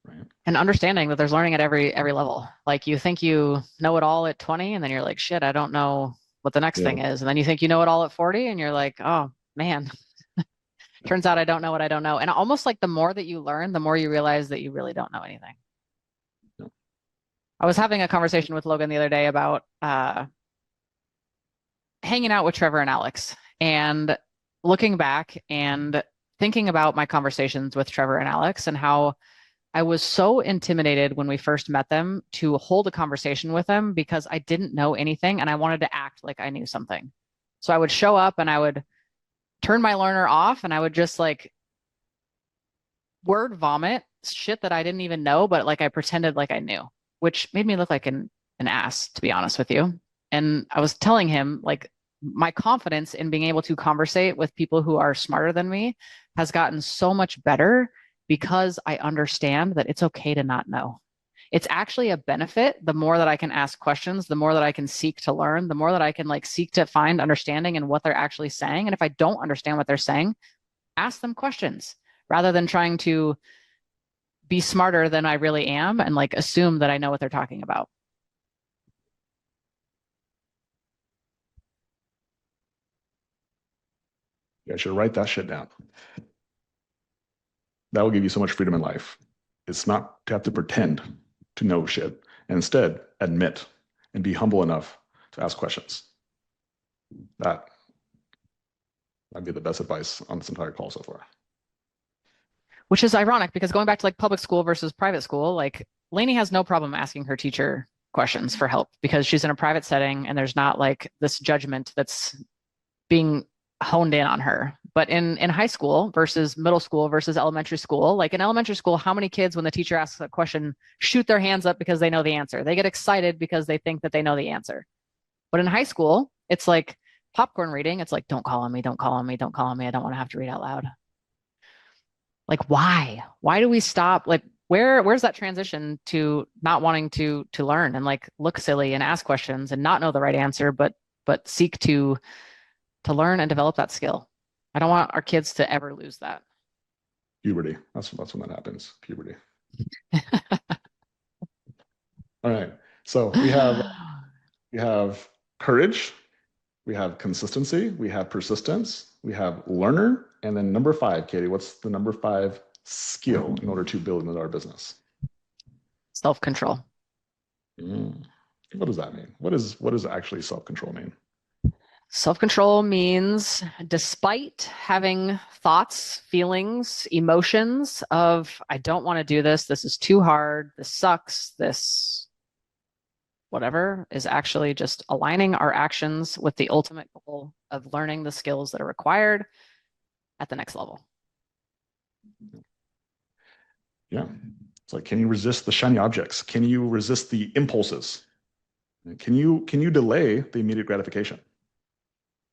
Right. And understanding that there's learning at every level. Like you think you know it all at 20, and then you're like, shit, I don't know what the next thing is. And then you think you know it all at 40, and you're like, oh man, turns out I don't know what I don't know. And almost like the more that you learn, the more you realize that you really don't know anything. Yeah. I was having a conversation with Logan the other day about hanging out with Trevor and Alex, and looking back and thinking about my conversations with Trevor and Alex, and how I was so intimidated when we first met them to hold a conversation with them, because I didn't know anything and I wanted to act like I knew something. So I would show up and I would turn my learner off, and I would just like word vomit shit that I didn't even know, but like I pretended like I knew, which made me look like an ass, to be honest with you. And I was telling him, like, my confidence in being able to conversate with people who are smarter than me has gotten so much better, because I understand that it's okay to not know. It's actually a benefit. The more that I can ask questions, the more that I can seek to learn, the more that I can like seek to find understanding in what they're actually saying. And if I don't understand what they're saying, ask them questions rather than trying to be smarter than I really am and like assume that I know what they're talking about. You should write that shit down. That will give you so much freedom in life. It's not to have to pretend to know shit, and instead admit and be humble enough to ask questions. That'd be the best advice on this entire call so far. Which is ironic, because going back to like public school versus private school, like Lainey has no problem asking her teacher questions for help because she's in a private setting and there's not like this judgment that's being honed in on her. But in high school versus middle school versus elementary school, like in elementary school, how many kids, when the teacher asks a question, shoot their hands up because they know the answer? They get excited because they think that they know the answer. But in high school, it's like popcorn reading. It's like, don't call on me, don't call on me, don't call on me. I don't want to have to read out loud. Like, why? Why do we stop? Like, where's that transition to not wanting to learn and like look silly and ask questions and not know the right answer, but seek to learn and develop that skill? I don't want our kids to ever lose that. Puberty. That's when that happens. Puberty. All right. So we have courage, we have consistency, we have persistence, we have learner, and then number 5, Katie, what's the number 5 skill in order to build another business? Self-control. Mm. What does that mean? What does actually self-control mean? Self-control means despite having thoughts, feelings, emotions of, I don't want to do this, this is too hard, this sucks, this whatever, is actually just aligning our actions with the ultimate goal of learning the skills that are required at the next level. Yeah. It's like, can you resist the shiny objects? Can you resist the impulses? Can you delay the immediate gratification?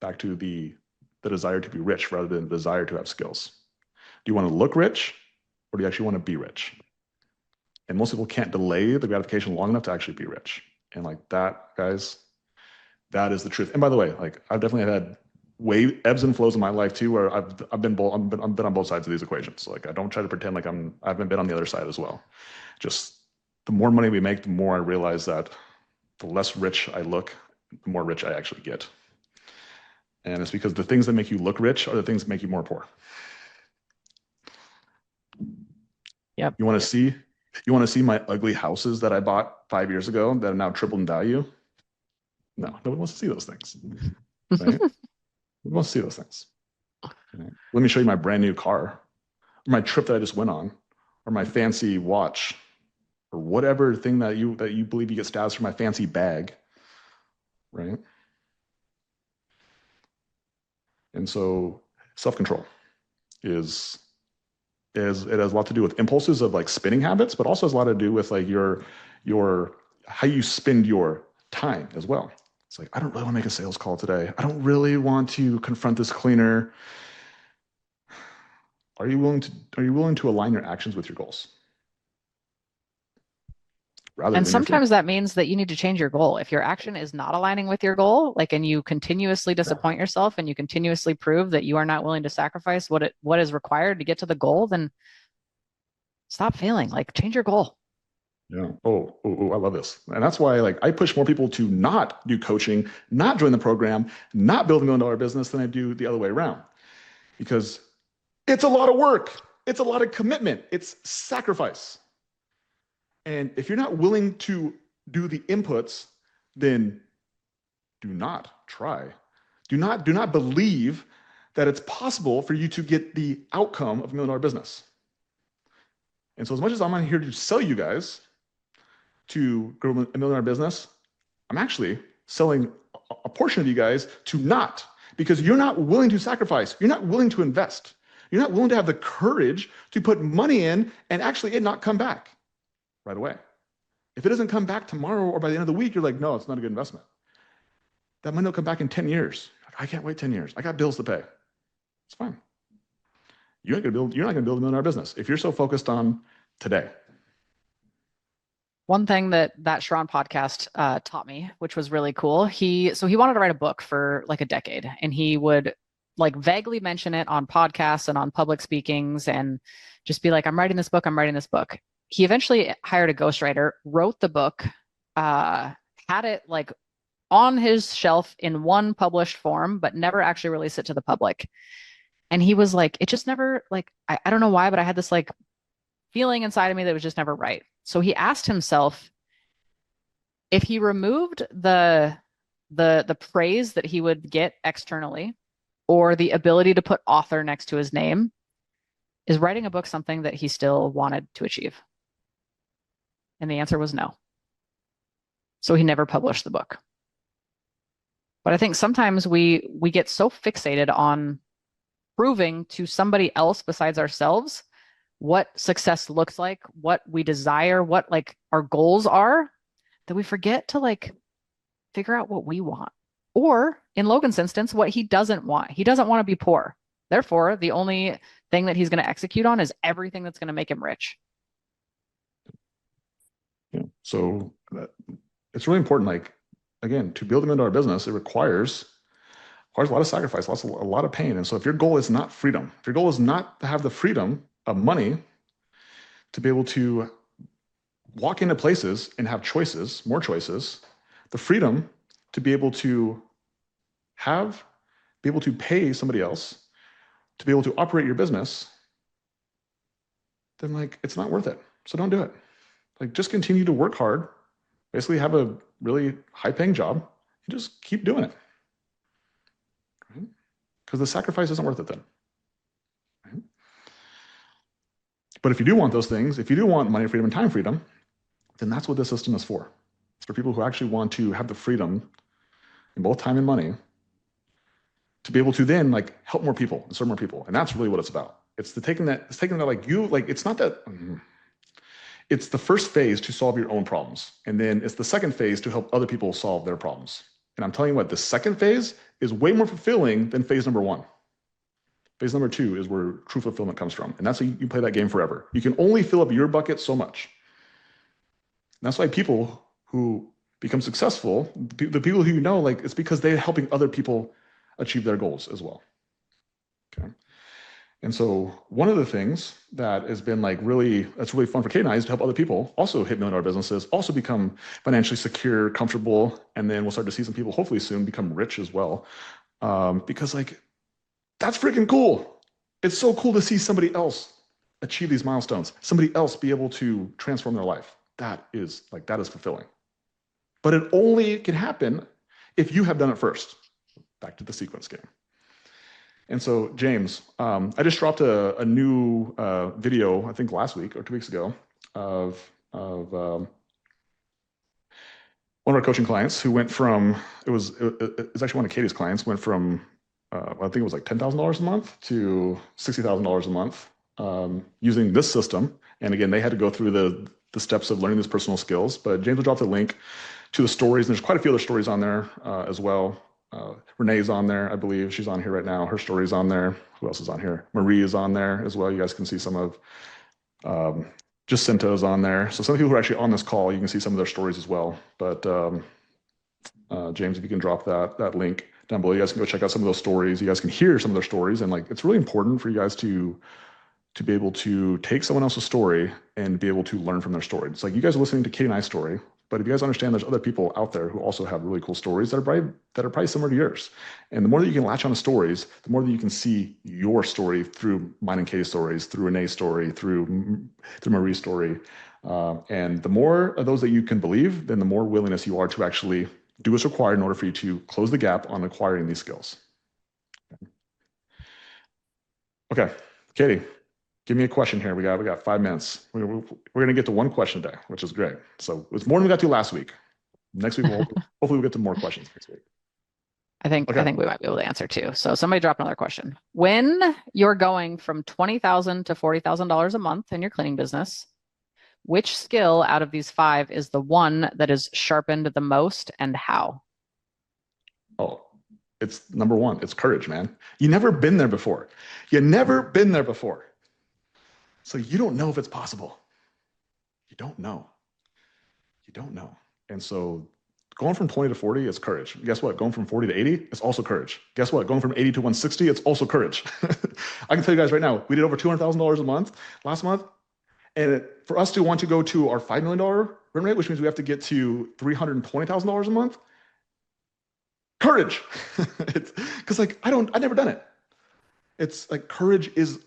Back to the desire to be rich rather than the desire to have skills. Do you want to look rich or do you actually want to be rich? And most people can't delay the gratification long enough to actually be rich. And like that, guys, that is the truth. And by the way, like I've definitely had way ebbs and flows in my life too, where I've been on both sides of these equations. So like I don't try to pretend like I haven't been on the other side as well. Just the more money we make, the more I realize that the less rich I look, the more rich I actually get. And it's because the things that make you look rich are the things that make you more poor. Yep. You want to see my ugly houses that I bought 5 years ago that are now tripled in value? No, nobody wants to see those things, right? Nobody wants to see those things. Right? Let me show you my brand new car, or my trip that I just went on, or my fancy watch, or whatever thing that you believe you get status for my fancy bag, right? And so self-control is it has a lot to do with impulses of like spending habits, but also has a lot to do with like your how you spend your time as well. It's like, I don't really want to make a sales call today. I don't really want to confront this cleaner. Are you willing to align your actions with your goals? Rather And than your sometimes feelings. that means that you need to change your goal. If your action is not aligning with your goal, like, and you continuously disappoint yourself and you continuously prove that you are not willing to sacrifice what is required to get to the goal, then stop failing. Like, change your goal. Yeah. Oh, I love this. And that's why like I push more people to not do coaching, not join the program, not build $1 million business than I do the other way around. Because it's a lot of work. It's a lot of commitment. It's sacrifice. And if you're not willing to do the inputs, then do not try. Do not believe that it's possible for you to get the outcome of $1 million business. And so as much as I'm here to sell you guys to grow $1 million business, I'm actually selling a portion of you guys to not, because you're not willing to sacrifice. You're not willing to invest. You're not willing to have the courage to put money in and actually it not come back right away. If it doesn't come back tomorrow or by the end of the week, you're like, no, it's not a good investment. That money will come back in 10 years. I can't wait 10 years. I got bills to pay. It's fine. You're not going to build $1 million business if you're so focused on today. One thing that Sharon podcast taught me, which was really cool, he wanted to write a book for like a decade, and he would like vaguely mention it on podcasts and on public speakings and just be like, I'm writing this book, I'm writing this book. He eventually hired a ghostwriter, wrote the book, had it like on his shelf in one published form, but never actually released it to the public. And he was like, it just never, like, I don't know why, but I had this like feeling inside of me that was just never right. So he asked himself if he removed the praise that he would get externally or the ability to put author next to his name, is writing a book something that he still wanted to achieve? And the answer was no. So he never published the book. But I think sometimes we get so fixated on proving to somebody else besides ourselves what success looks like, what we desire, what like our goals are, that we forget to like figure out what we want. Or in Logan's instance, what he doesn't want. He doesn't want to be poor. Therefore, the only thing that he's going to execute on is everything that's going to make him rich. Yeah. So it's really important. Like, again, to build $1 million business, it requires a lot of sacrifice, a lot of pain. And so if your goal is not freedom, if your goal is not to have the freedom of money to be able to walk into places and have choices, more choices, the freedom to be able to be able to pay somebody else, to be able to operate your business, then like it's not worth it. So don't do it. Like just continue to work hard, basically have a really high paying job and just keep doing it. Right? Because the sacrifice isn't worth it then. Right? But if you do want those things, if you do want money freedom and time freedom, then that's what this system is for. It's for people who actually want to have the freedom in both time and money to be able to then like help more people and serve more people. And that's really what it's about. It's taking that like you, like, it's not that, it's the first phase to solve your own problems. And then it's the second phase to help other people solve their problems. And I'm telling you what, the second phase is way more fulfilling than phase number one. Phase number two is where true fulfillment comes from. And that's how you play that game forever. You can only fill up your bucket so much. And that's why people who become successful, the people who you know, like, it's because they're helping other people achieve their goals as well. Okay. And so one of the things that has been like that's really fun for Kate and I is to help other people also hit $1 million businesses, also become financially secure, comfortable, and then we'll start to see some people hopefully soon become rich as well. Because like, that's freaking cool. It's so cool to see somebody else achieve these milestones, somebody else be able to transform their life. That is fulfilling. But it only can happen if you have done it first. Back to the sequence game. And so, James, I just dropped a new video, I think last week or 2 weeks ago, of one of our coaching clients who went from, it was actually one of Katie's clients, went from, I think it was like $10,000 a month to $60,000 a month using this system. And again, they had to go through the steps of learning these personal skills. But James will drop the link to the stories. And there's quite a few other stories on there as well. Renee's on there, I believe. She's on here right now. Her story's on there. Who else is on here? Marie is on there as well. You guys can see some of Jacinto's on there. So some people who are actually on this call, you can see some of their stories as well. But James, if you can drop that link down below, you guys can go check out some of those stories. You guys can hear some of their stories. And like, it's really important for you guys to be able to take someone else's story and be able to learn from their story. It's like you guys are listening to Kate and I's story, but if you guys understand there's other people out there who also have really cool stories that are probably similar to yours. And the more that you can latch on to stories, the more that you can see your story through mine and Katie's stories, through Renee's story, through Marie's story. And the more of those that you can believe, then the more willingness you are to actually do what's required in order for you to close the gap on acquiring these skills. Okay, Katie. Give me a question here. We got 5 minutes. We're going to get to one question a day, which is great. So it's more than we got to last week. Next week, hopefully we'll get to more questions next week. I think we might be able to answer too. So somebody drop another question. When you're going from $20,000 to $40,000 a month in your cleaning business, which skill out of these 5 is the one that is sharpened the most, and how? Oh, it's number 1. It's courage, man. You never been there before. So you don't know if it's possible. You don't know. And so going from 20 to 40 is courage. Guess what? Going from 40 to 80 is also courage. Guess what? Going from 80 to 160, it's also courage. I can tell you guys right now, we did over $200,000 a month last month. And for us to want to go to our $5 million run rate, which means we have to get to $320,000 a month, courage. Because like, I've never done it. It's like courage is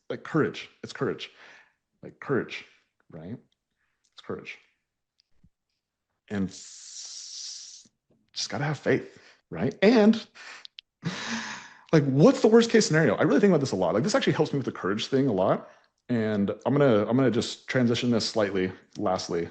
like courage. It's courage. Like courage, right? It's courage. And just gotta have faith, right? And like, what's the worst case scenario? I really think about this a lot. Like, this actually helps me with the courage thing a lot. And I'm gonna just transition this slightly. Lastly,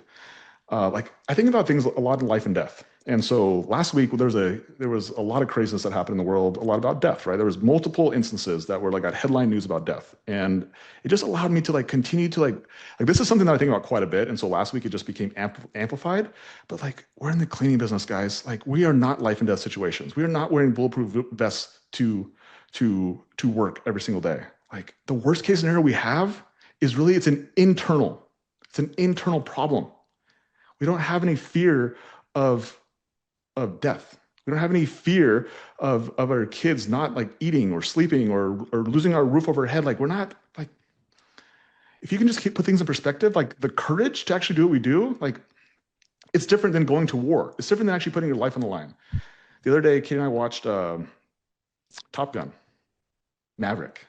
like, I think about things a lot in life and death. And so last week there was a lot of craziness that happened in the world, a lot about death, right? There was multiple instances that were like headline news about death, and it just allowed me to like continue to like this is something that I think about quite a bit. And so last week it just became amplified. But like, we're in the cleaning business, guys. Like, we are not life and death situations. We are not wearing bulletproof vests to work every single day. Like, the worst case scenario we have is really it's an internal problem. We don't have any fear of death. We don't have any fear of our kids not like eating or sleeping or losing our roof over our head. Like, we're not like, if you can just put things in perspective, like the courage to actually do what we do, like, it's different than going to war. It's different than actually putting your life on the line. The other day, Kate and I watched Top Gun, Maverick,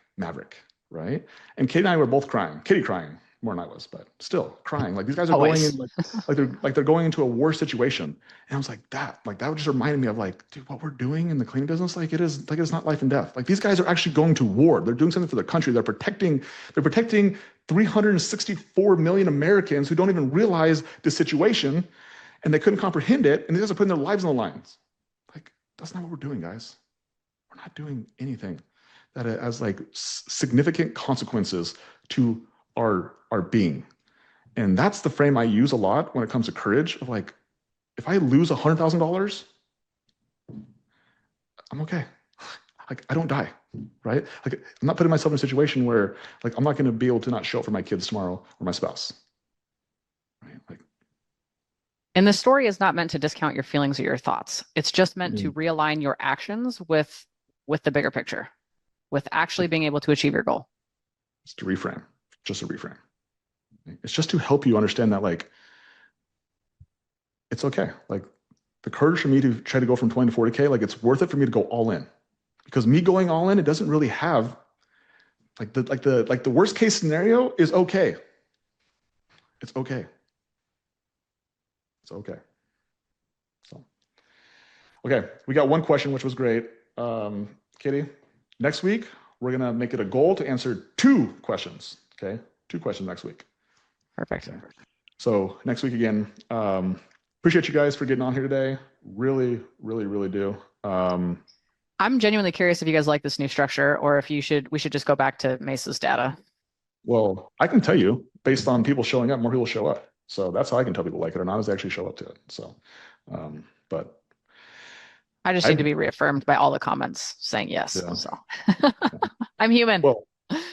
right? And Kate and I were both crying. Kitty crying, more than I was, but still crying. Like these guys are going Always. in they're going into a worse situation. And I was like that just reminded me of like, dude, what we're doing in the cleaning business, like it's not life and death. Like these guys are actually going to war. They're doing something for their country. They're protecting 364 million Americans who don't even realize the situation and they couldn't comprehend it. And these guys are putting their lives on the lines. Like, that's not what we're doing, guys. We're not doing anything that has like significant consequences to our being. And that's the frame I use a lot when it comes to courage of like, if I lose $100,000, I'm okay. Like I don't die, right? Like I'm not putting myself in a situation where like I'm not going to be able to not show up for my kids tomorrow or my spouse. Right? Like, And the story is not meant to discount your feelings or your thoughts. It's just meant to realign your actions with the bigger picture, with actually being able to achieve your goal. It's to reframe, just a reframe. It's just to help you understand that like it's okay. Like the courage for me to try to go from 20 to 40K, like it's worth it for me to go all in. Because me going all in, it doesn't really have the worst case scenario is okay. It's okay. It's okay. So okay, we got one question which was great. Katie, next week we're gonna make it a goal to answer 2 questions. Okay, 2 questions next week. Perfect. Okay. So next week again, appreciate you guys for getting on here today. Really, really, really do. I'm genuinely curious if you guys like this new structure or if we should just go back to Mesa's data. Well, I can tell you, based on people showing up, more people show up. So that's how I can tell people like it or not, is they actually show up to it. So, but I just need to be reaffirmed by all the comments saying yes. Yeah. So I'm human. Well,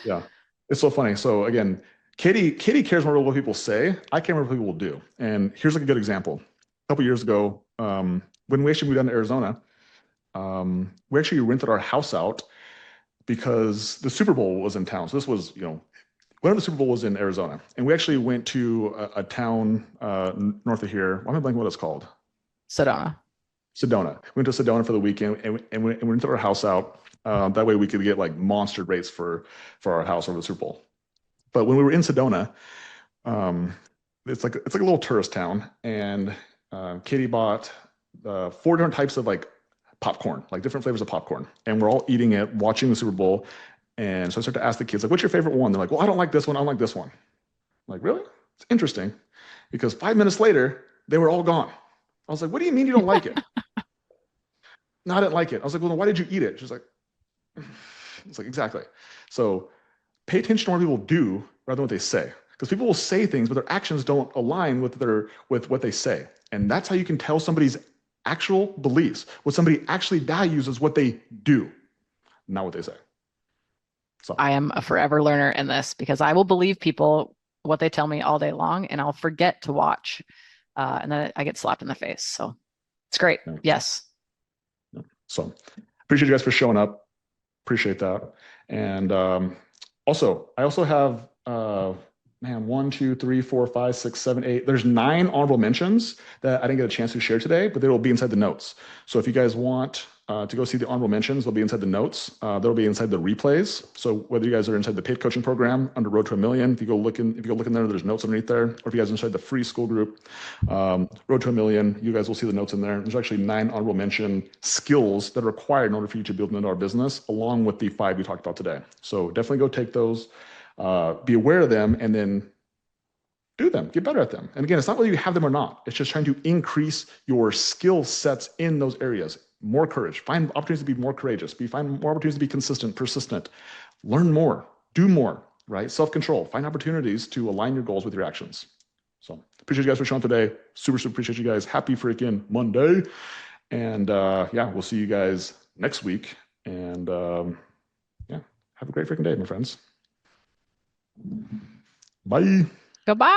yeah, it's so funny. So again, Katie cares more about what people say. I care more about what people will do. And here's like a good example. A couple years ago, when we actually moved down to Arizona, we actually rented our house out because the Super Bowl was in town. So this was, whenever the Super Bowl was in Arizona. And we actually went to a town north of here. I'm not blanking what it's called. Sedona. Sedona. We went to Sedona for the weekend and we rented our house out. That way we could get like monster rates for our house over the Super Bowl. But when we were in Sedona, it's like a little tourist town, and Katie bought 4 different types of like popcorn, like different flavors of popcorn, and we're all eating it, watching the Super Bowl. And so I started to ask the kids, like, "What's your favorite one?" They're like, "Well, I don't like this one. I don't like this one." I'm like, really? It's interesting, because 5 minutes later they were all gone. I was like, "What do you mean you don't like it?" No, I didn't like it. I was like, "Well, then why did you eat it?" She's like, "It's like exactly." So pay attention to what people do rather than what they say, because people will say things, but their actions don't align with what they say. And that's how you can tell somebody's actual beliefs. What somebody actually values is what they do, not what they say. So I am a forever learner in this because I will believe people what they tell me all day long, and I'll forget to watch, and then I get slapped in the face. So it's great. yeah. Yes. So appreciate you guys for showing up. Appreciate that. And also, I also have 1, 2, 3, 4, 5, 6, 7, 8. There's 9 honorable mentions that I didn't get a chance to share today, but they will be inside the notes. So if you guys want to go see the honorable mentions, they'll be inside the notes. They'll be inside the replays. So whether you guys are inside the paid coaching program under Road to a Million, if you go look in there, there's notes underneath there. Or if you guys are inside the free school group, Road to a Million, you guys will see the notes in there. There's actually 9 honorable mention skills that are required in order for you to build an $1 business, along with the 5 we talked about today. So definitely go take those. Be aware of them, and then do them, get better at them. And again, it's not whether you have them or not. It's just trying to increase your skill sets in those areas. More courage. Find opportunities to be more courageous. Find more opportunities to be consistent, persistent. Learn more. Do more, right? Self-control. Find opportunities to align your goals with your actions. So appreciate you guys for showing up today. Super, super appreciate you guys. Happy freaking Monday. And yeah, we'll see you guys next week. And yeah, have a great freaking day, my friends. Bye. Goodbye.